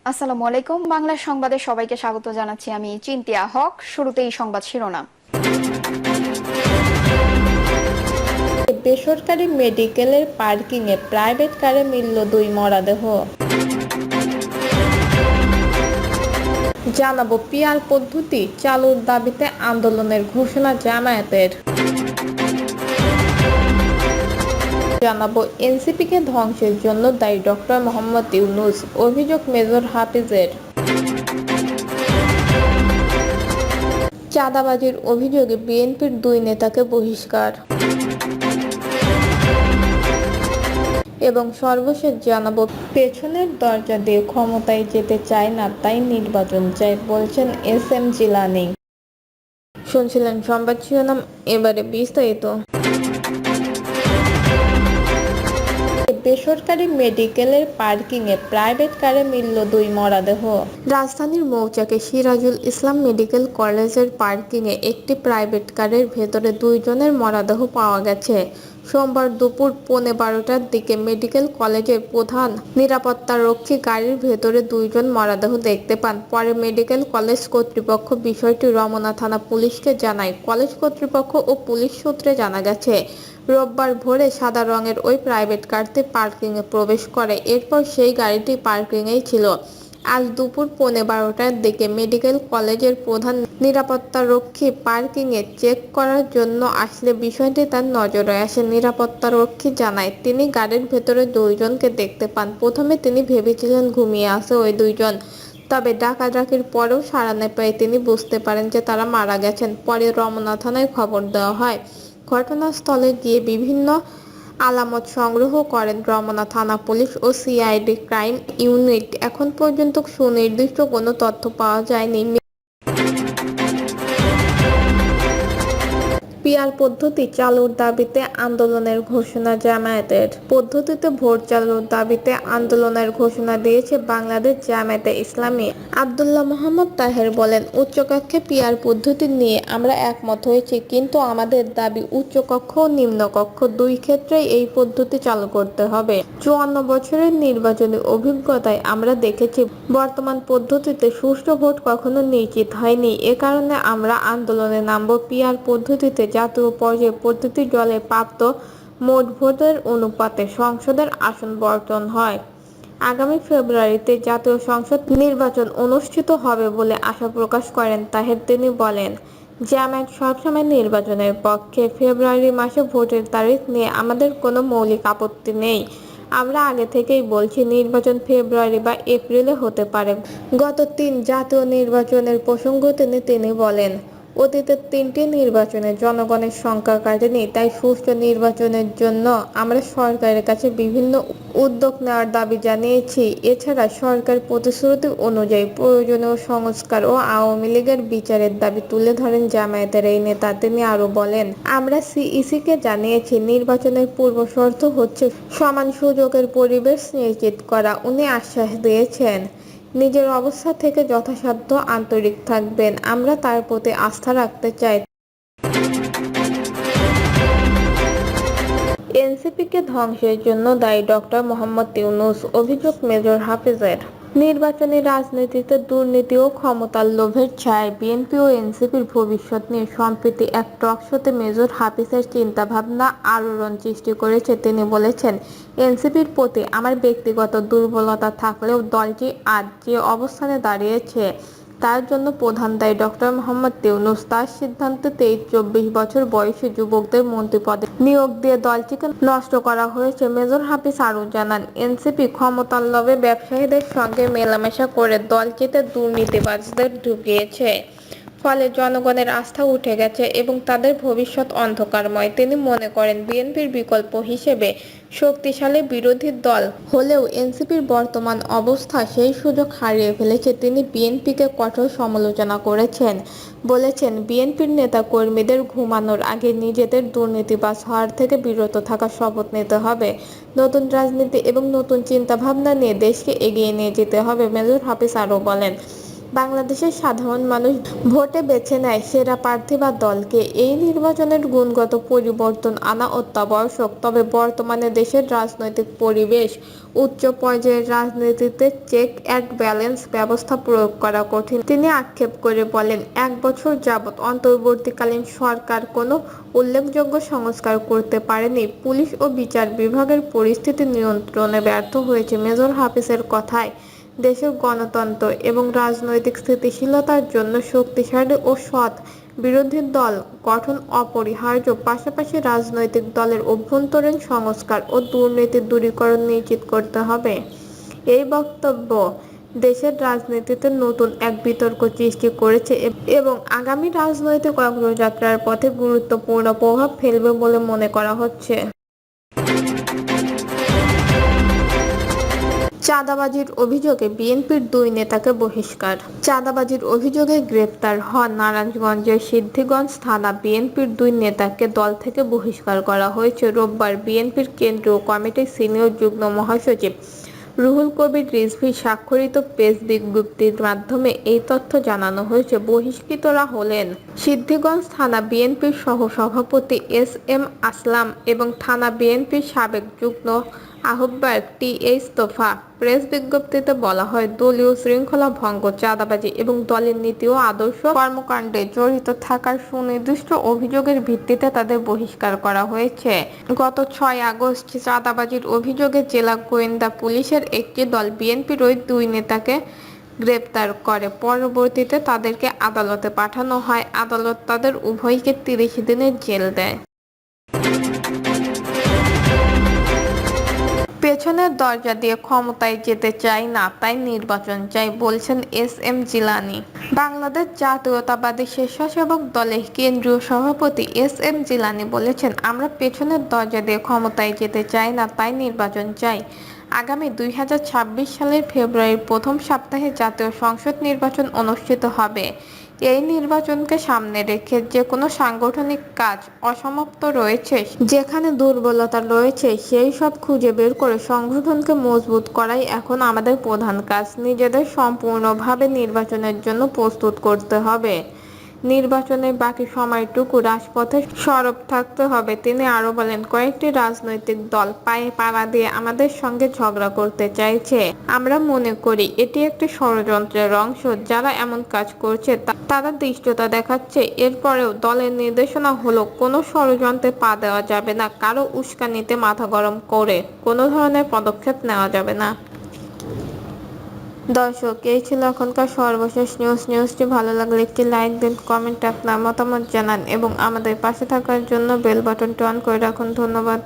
আসসালামু আলাইকুম। বাংলা সংবাদে সবাইকে স্বাগত জানাচ্ছি। আমি চিন্তিয়া হক। শুরুতেই সংবাদ শিরোনাম। বেসরকারি মেডিকেলের পার্কিংয়ে প্রাইভেট কারে মিলল দুই মরদেহ। জানাবো পিআর পদ্ধতি চালুর দাবিতে আন্দোলনের ঘোষণা জামায়াতের। জানাবো এনসিপিকে ধ্বংসের জন্য দায়ী ডক্টর মোহাম্মদ ইউনূস, অভিযোগ মেজর হাফিজের। চাঁদাবাজির অভিযোগে বিএনপির দুই নেতাকে বহিষ্কার। এবং সর্বশেষ জানাবো পেছনের দরজা দিয়ে ক্ষমতায় যেতে চায় না, তাই নির্বাচন চাই, বলছেন এস এম জিলানী। শুনছিলেন সংবাদ শিরোনাম, এবারে বিস্তারিত। বেসরকারি মেডিকেলের পার্কিংয়ে প্রাইভেট কারে মিলল দুই মরদেহ। রাজধানীর মৌচাকে সিরাজুল ইসলাম মেডিকেল কলেজের পার্কিংয়ে একটি প্রাইভেট কারের ভেতরে দুইজনের মরদেহ পাওয়া গেছে। সোমবার দুপুর 12:15টার দিকে মেডিকেল কলেজের প্রধান নিরাপত্তারক্ষী গাড়ির ভেতরে দুইজন মরদেহ দেখতে পান। পরে মেডিকেল কলেজ কর্তৃপক্ষ বিষয়টি রমনা থানা পুলিশকে জানায়। কলেজ কর্তৃপক্ষ ও পুলিশ সূত্রে জানা গেছে, রোববার ভোরে সাদা রঙের ওই প্রাইভেট কারটি পার্কিংয়ে প্রবেশ করে। এরপর সেই গাড়িটি পার্কিংয়েই ছিল। আজ দুপুর 12:15টার দিকে মেডিকেল কলেজের প্রধান নিরাপত্তারক্ষী পার্কিংয়ে চেক করার জন্য আসলে বিষয়টি তার নজরে আসে। নিরাপত্তারক্ষী জানায়, তিনি গাড়ির ভেতরে দুইজনকে দেখতে পান। প্রথমে তিনি ভেবেছিলেন ঘুমিয়ে আছে ওই দুইজন, তবে ডাকাডাকির পরেও সাড়া না পেয়ে তিনি বুঝতে পারেন যে তারা মারা গেছেন। পরে রমনা থানায় খবর দেওয়া হয়। ঘটনাস্থলে গিয়ে বিভিন্ন আলামত সংগ্রহ করেন রমনা থানা পুলিশ ও সিআইডি ক্রাইম ইউনিট। এখন পর্যন্ত সুনির্দিষ্ট কোনো তথ্য পাওয়া যায়নি। পিআর পদ্ধতি চালুর দাবিতে আন্দোলনের ঘোষণা জামায়াতের। পদ্ধতিতে ভোট চালুর দাবিতে আন্দোলনের ঘোষণা দিয়েছে বাংলাদেশ জামায়াতে ইসলামী। আব্দুল্লাহ মোহাম্মদ তাহের বলেন, উচ্চকক্ষে পিআর পদ্ধতি নিয়ে আমরা একমত হয়েছি, কিন্তু আমাদের দাবি উচ্চকক্ষ ও নিম্নকক্ষ দুই ক্ষেত্রেই এই পদ্ধতি চালু করতে হবে। 54 বছরের নির্বাচনী অভিজ্ঞতায় আমরা দেখেছি, বর্তমান পদ্ধতিতে সুষ্ঠু ভোট কখনো নিশ্চিত হয়নি। এ কারণে আমরা আন্দোলনে নামব। পিআর পদ্ধতিতে জাতীয় পর্যায়ে প্রতিটি দলে প্রাপ্ত মোট ভোটের অনুপাতে সংসদের আসন বণ্টন হয়। আগামী ফেব্রুয়ারিতে জাতীয় সংসদ নির্বাচন অনুষ্ঠিত হবে বলে আশা প্রকাশ করেন তাহের। তিনি বলেন, জামায়াত সবসময় নির্বাচনের পক্ষে। ফেব্রুয়ারি মাসে ভোটের তারিখ নিয়ে আমাদের কোনো মৌলিক আপত্তি নেই। আমরা আগে থেকেই বলছি, নির্বাচন ফেব্রুয়ারি বা এপ্রিলে হতে পারে। গত 3 জাতীয় নির্বাচনের প্রসঙ্গ তিনি বলেন, অতীতের 3টি নির্বাচনে জনগণের সংখ্যা কাটেনি, তাই সুষ্ঠু নির্বাচনের জন্য আমরা সরকারের কাছে বিভিন্ন উদ্যোগ নেওয়ার দাবি জানিয়েছি। এছাড়া সরকার প্রতিশ্রুতি অনুযায়ী প্রয়োজনীয় সংস্কার ও আওয়ামী লীগের বিচারের দাবি তুলে ধরেন জামায়াতের এই নেতা। তিনি আরও বলেন, আমরা সিইসিকে জানিয়েছি, নির্বাচনের পূর্ব শর্ত হচ্ছে সমান সুযোগের পরিবেশ নিশ্চিত করা। উনি আশ্বাস দিয়েছেন, নিজের অবস্থা থেকে যথাসাধ্য আন্তরিক থাকবেন। আমরা তার প্রতি আস্থা রাখতে চাই। এনসিপিকে ধ্বংসের জন্য দায়ী ডক্টর মোহাম্মদ ইউনূস, অভিযোগ মেজর হাফিজের। নির্বাচনী রাজনীতিতে দুর্নীতি ও ক্ষমতার লোভের ছায়ায় বিএনপি ও এনসিপির ভবিষ্যৎ নিয়ে সম্প্রতি এক টকশোতে মেজর হাফিজের চিন্তাভাবনা আলোড়ন সৃষ্টি করেছে। তিনি বলেছেন, এনসিপির প্রতি আমার ব্যক্তিগত দুর্বলতা থাকলেও দলটি আজ যে অবস্থানে দাঁড়িয়েছে তার জন্য প্রধান দায়ী ডক্টর মোহাম্মদ ইউনূস। তার সিদ্ধান্তে 23-24 বছর বয়সী যুবকদের মন্ত্রিপদে নিয়োগ দিয়ে দলটিকে নষ্ট করা হয়েছে। মেজর হাফিজ আরও জানান, এনসিপি ক্ষমতার লোভে ব্যবসায়ীদের সঙ্গে মেলামেশা করে দলটিতে দুর্নীতিবাজদের ঢুকিয়েছে। ফলে জনগণের আস্থা উঠে গেছে এবং তাদের ভবিষ্যৎ অন্ধকারময়। তিনি মনে করেন, বিএনপির বিকল্প হিসেবে শক্তিশালী বিরোধী দল হলেও এনসিপির বর্তমান অবস্থা সেই সুযোগ হারিয়ে ফেলেছে। তিনি বিএনপিকে কঠোর সমালোচনা করেছেন, বলেছেন, বিএনপির নেতা কর্মীদের ঘুমানোর আগে নিজেদের দুর্নীতিবাজ হওয়ার থেকে বিরত থাকার শপথ নিতে হবে। নতুন রাজনীতি এবং নতুন চিন্তাভাবনা নিয়ে দেশকে এগিয়ে নিয়ে যেতে হবে। মেজর হাফিজ আরও বলেন, বাংলাদেশের সাধারণ মানুষ ভোটে বেছে নেয় সেরা প্রার্থী বা দলকে। এই নির্বাচনের গুণগত পরিবর্তন আনা অত্যাবশ্যক। তবে বর্তমানে দেশের রাজনৈতিক পরিবেশ, উচ্চ পর্যায়ের রাজনীতিতে চেক অ্যান্ড ব্যালেন্স ব্যবস্থা প্রয়োগ করা কঠিন। তিনি আক্ষেপ করে বলেন, ১ বছর যাবৎ অন্তর্বর্তীকালীন সরকার কোনো উল্লেখযোগ্য সংস্কার করতে পারেনি। পুলিশ ও বিচার বিভাগের পরিস্থিতি নিয়ন্ত্রণে ব্যর্থ হয়েছে। মেজর হাফিজের কথায়, দেশের গণতন্ত্র এবং রাজনৈতিক স্থিতিশীলতার জন্য শক্তিশালী ও সৎ বিরোধী দল গঠন অপরিহার্য। পাশাপাশি রাজনৈতিক দলের অভ্যন্তরীণ সংস্কার ও দুর্নীতি দূরীকরণ নিশ্চিত করতে হবে। এই বক্তব্য দেশের রাজনীতিতে নতুন এক বিতর্ক সৃষ্টি করেছে এবং আগামী রাজনৈতিক অগ্রযাত্রার পথে গুরুত্বপূর্ণ প্রভাব ফেলবে বলে মনে করা হচ্ছে। চাঁদাবাজির অভিযোগে বিএনপির ২ নেতাকে বহিষ্কার। চাঁদাবাজির অভিযোগে গ্রেপ্তার হন নারায়ণগঞ্জের সিদ্ধিরগঞ্জ থানা বিএনপির ২ নেতাকে দল থেকে বহিষ্কার করা হয়েছে। রোববার বিএনপির কেন্দ্রীয় কমিটির সিনিয়র যুগ্ম মহাসচিব রুহুল কবির রিজভী স্বাক্ষরিত প্রেস বিজ্ঞপ্তির মাধ্যমে এই তথ্য জানানো হয়েছে। বহিষ্কৃতরা হলেন সিদ্ধিরগঞ্জ থানা বিএনপির সহ-সভাপতি এস.এম. আসলাম এবং থানা বিএনপির সাবেক যুগ্ম আহ্বায়ক টি.এইচ. তোফা। প্রেস বিজ্ঞপ্তিতে বলা হয়, দলীয় শৃঙ্খলা ভঙ্গ, চাঁদাবাজি এবং দলের নীতি ও আদর্শ কর্মকাণ্ডে জড়িত থাকার সুনির্দিষ্ট অভিযোগের ভিত্তিতে তাদের বহিষ্কার করা হয়েছে। গত ৬ আগস্ট চাঁদাবাজির অভিযোগে জেলা গোয়েন্দা পুলিশের একটি দল বিএনপির ওই ২ নেতাকে গ্রেপ্তার করে। পরবর্তীতে তাদেরকে আদালতে পাঠানো হয়। আদালত তাদের উভয়কে ৩০ দিনের জেল দেয়। পেছনের দরজা দিয়ে ক্ষমতায় যেতে চাই না, তাই নির্বাচন চাই, বলছেন এস.এম. জিলানী। বাংলাদেশ জাতীয়তাবাদী স্বেচ্ছাসেবক দলের কেন্দ্রীয় সভাপতি এস.এম. জিলানী বলেছেন, আমরা পেছনের দরজা দিয়ে ক্ষমতায় যেতে চাই না, তাই নির্বাচন চাই। আগামী ২০২৬ সালের ফেব্রুয়ারির প্রথম সপ্তাহে জাতীয় সংসদ নির্বাচন অনুষ্ঠিত হবে। এই নির্বাচনকে সামনে রেখে যে কোনো সাংগঠনিক কাজ অসমাপ্ত রয়েছে, যেখানে দুর্বলতা রয়েছে সেই সব খুঁজে বের করে সংগঠনকে মজবুত করাই এখন আমাদের প্রধান কাজ। নিজেদের সম্পূর্ণভাবে নির্বাচনের জন্য প্রস্তুত করতে হবে। নির্বাচনের বাকি সময়টুকু রাজপথে সরব থাকতে হবে। তিনি আরো বলেন, কয়েকটি রাজনৈতিক দল পায়ে পাড়া দিয়ে আমাদের সঙ্গে ঝগড়া করতে চাইছে। আমরা মনে করি এটি একটি ষড়যন্ত্রের অংশ। যারা এমন কাজ করছে তারা ধৃষ্টতা দেখাচ্ছে। এরপরেও দলের নির্দেশনা হলো, কোনো ষড়যন্ত্রে পা দেওয়া যাবে না, কারো উস্কানিতে মাথা গরম করে কোনো ধরনের পদক্ষেপ নেওয়া যাবে না। দর্শক, এই ছিল এখনকার সর্বশেষ নিউজ। নিউজটি ভালো লাগলে একটি লাইক দিন, কমেন্টে আপনার মতামত জানান এবং আমাদের পাশে থাকার জন্য বেল বাটনটি অন করে রাখুন। ধন্যবাদ।